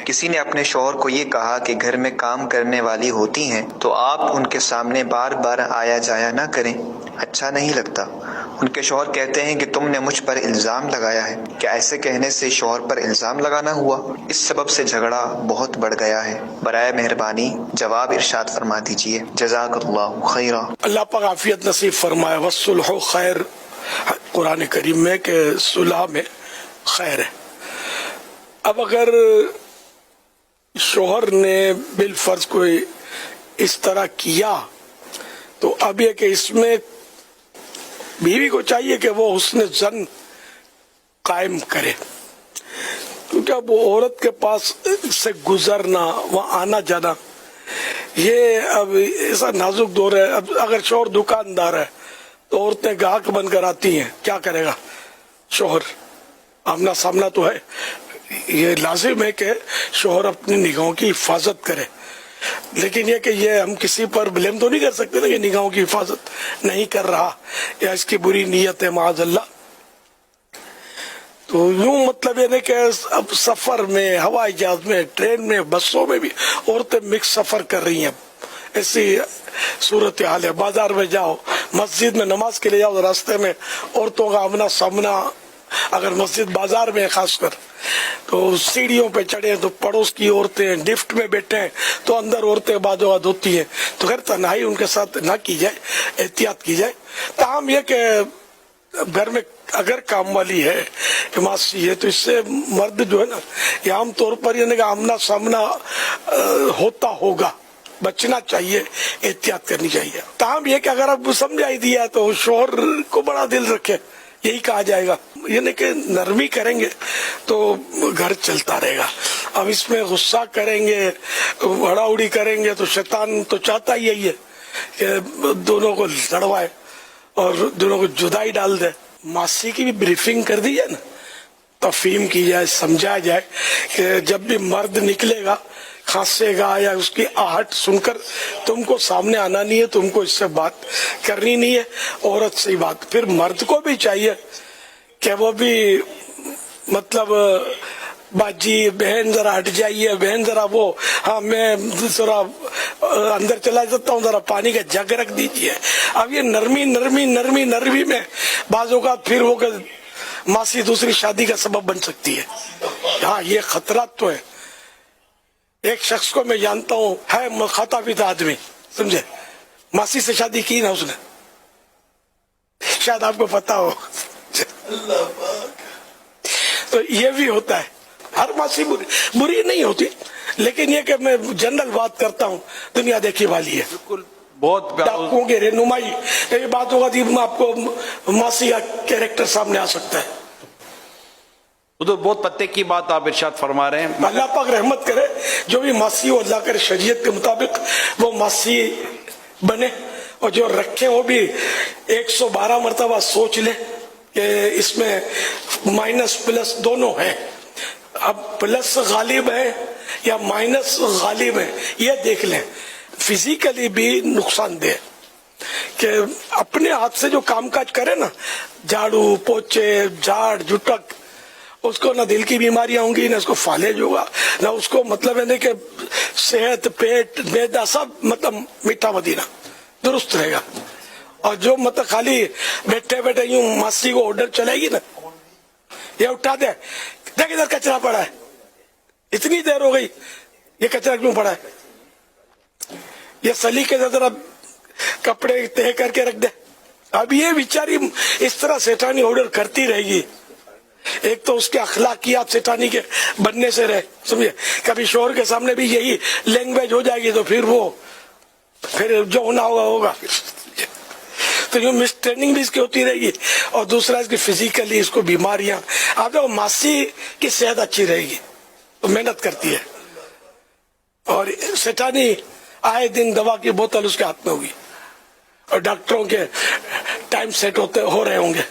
کسی نے اپنے شوہر کو یہ کہا کہ گھر میں کام کرنے والی ہوتی ہیں تو آپ ان کے سامنے بار بار آیا جایا نہ کریں، اچھا نہیں لگتا۔ ان کے شوہر کہتے ہیں کہ تم نے مجھ پر الزام لگایا ہے۔ کیا ایسے کہنے سے شوہر پر الزام لگانا ہوا؟ اس سبب سے جھگڑا بہت بڑھ گیا ہے۔ برائے مہربانی جواب ارشاد فرما دیجیے، جزاک اللہ خیرا۔ اللہ پاک عافیت نصیب فرمائے۔ والصلح خیر، قرآن کریم میں کہ صلح میں خیر ہے۔ اب اگر شوہر نے بالفرض کوئی اس طرح کیا تو اب یہ کہ اس میں بیوی کو چاہیے کہ وہ حسن ظن قائم کرے، کیونکہ اب وہ عورت کے پاس سے گزرنا، وہاں آنا جانا، یہ اب ایسا نازک دور ہے۔ اب اگر شوہر دکاندار ہے تو عورتیں گاہک بن کر آتی ہیں، کیا کرے گا شوہر؟ آمنا سامنا تو ہے، یہ لازم ہے کہ شوہر اپنی نگاہوں کی حفاظت کرے، لیکن یہ کہ یہ ہم کسی پر بلیم تو نہیں کر سکتے نا کہ نگاہوں کی حفاظت نہیں کر رہا یا اس کی بری نیت ہے معاذ اللہ۔ تو یوں مطلب یہ نہیں کہ اب سفر میں، ہوائی جہاز میں، ٹرین میں، بسوں میں بھی عورتیں مکس سفر کر رہی ہیں، ایسی صورتحال ہے۔ بازار میں جاؤ، مسجد میں نماز کے لیے جاؤ تو راستے میں عورتوں کا آمنا سامنا، اگر مسجد بازار میں خاص کر تو سیڑھیوں پہ چڑھے تو پڑوس کی عورتیں، لفٹ میں بیٹھے ہیں تو اندر عورتیں بعض اوقات ہوتی ہیں، تو خیر تنہائی ان کے ساتھ نہ کی جائے، احتیاط کی جائے۔ تاہم یہ کہ گھر میں اگر کام والی ہے، حماسی ہے، تو اس سے مرد جو ہے نا، یہ عام طور پر یہ آمنا سامنا ہوتا ہوگا، بچنا چاہیے، احتیاط کرنی چاہیے۔ تاہم یہ کہ اگر اب سمجھا ہی دیا تو شوہر کو بڑا دل رکھے، یہی کہا جائے گا، یعنی کہ نرمی کریں گے تو گھر چلتا رہے گا۔ اب اس میں غصہ کریں گے، بڑا اڑی کریں گے تو شیطان تو چاہتا ہی یہی ہے کہ دونوں کو لڑوائے اور دونوں کو جدائی ڈال دے۔ ماسی کی بھی بریفنگ کر دی جائے نا، تفہیم کی جائے، سمجھایا جائے کہ جب بھی مرد نکلے گا، کھانسے گا یا اس کی آہٹ سن کر تم کو سامنے آنا نہیں ہے، تم کو اس سے بات کرنی نہیں ہے، عورت سے بات۔ پھر مرد کو بھی چاہیے کہ وہ بھی مطلب باجی بہن ذرا ہٹ جائیے، بہن ذرا وہ، ہاں میں ذرا اندر چلا جاتا ہوں، ذرا پانی کا جگ رکھ دیجیے۔ اب یہ نرمی نرمی نرمی نرمی میں بعض اوقات پھر وہ ماسی دوسری شادی کا سبب بن سکتی ہے۔ ہاں یہ خطرات تو ہے۔ ایک شخص کو میں جانتا ہوں، ہے کھاتا پیتا آدمی، سمجھے، ماسی سے شادی کی نا اس نے، شاید آپ کو پتا ہو۔ تو یہ بھی ہوتا ہے، ہر ماسی بری نہیں ہوتی، لیکن یہ کہ میں جنرل بات کرتا ہوں، دنیا دیکھی والی ہے، بالکل بہت ڈاکوؤں کی رہنمائی، یہ بات ہوگا کہ آپ کو ماسی کا کیریکٹر سامنے آ سکتا ہے۔ تو بہت پتے کی بات آپ ارشاد فرما رہے ہیں۔ اللہ پاک رحمت کرے، جو بھی ماسی ہو اللہ کرے شریعت کے مطابق وہ ماسی بنے، اور جو رکھے وہ بھی 112 مرتبہ سوچ لے کہ اس میں مائنس پلس دونوں ہے، اب پلس غالب ہے یا مائنس غالب ہے، یہ دیکھ لیں۔ فزیکلی بھی نقصان دہ کہ اپنے ہاتھ سے جو کام کاج کرے نا، جھاڑو پوچھے، جھاڑ جھٹک، اس کو نہ دل کی بیماریاں ہوں گی، نہ اس کو فالج ہوگا، نہ اس کو مطلب ہے کہ صحت، پیٹ، معدہ سب مطلب میٹھا مدینہ درست رہے گا۔ اور جو مطلب خالی بیٹھے بیٹھے یوں ماسی کو آرڈر چلے گی نا، یہ اٹھا دے، دیکھ ادھر کچرا پڑا ہے، اتنی دیر ہو گئی، یہ کچرا کیوں پڑا ہے، یہ سلیقے سے ذرا کپڑے تہ کر کے رکھ دے۔ اب یہ بیچاری اس طرح سیٹانی آرڈر کرتی رہے گی، ایک تو اس کے اخلاقیات سیٹانی کے بننے سے رہے، سمجھے، کبھی شوہر کے سامنے بھی یہی لینگویج ہو جائے گی تو پھر جو ہونا ہوگا ہوگا، تو یہ مس ٹریننگ بھی اس کی ہوتی رہے گی، اور دوسرا اس کی فزیکلی اس کو بیماریاں۔ اب جو ماسی کی صحت اچھی رہے گی تو محنت کرتی ہے، اور سیٹانی آئے دن دوا کی بوتل اس کے ہاتھ میں ہوگی، اور ڈاکٹروں کے ٹائم سیٹ ہو رہے ہوں گے۔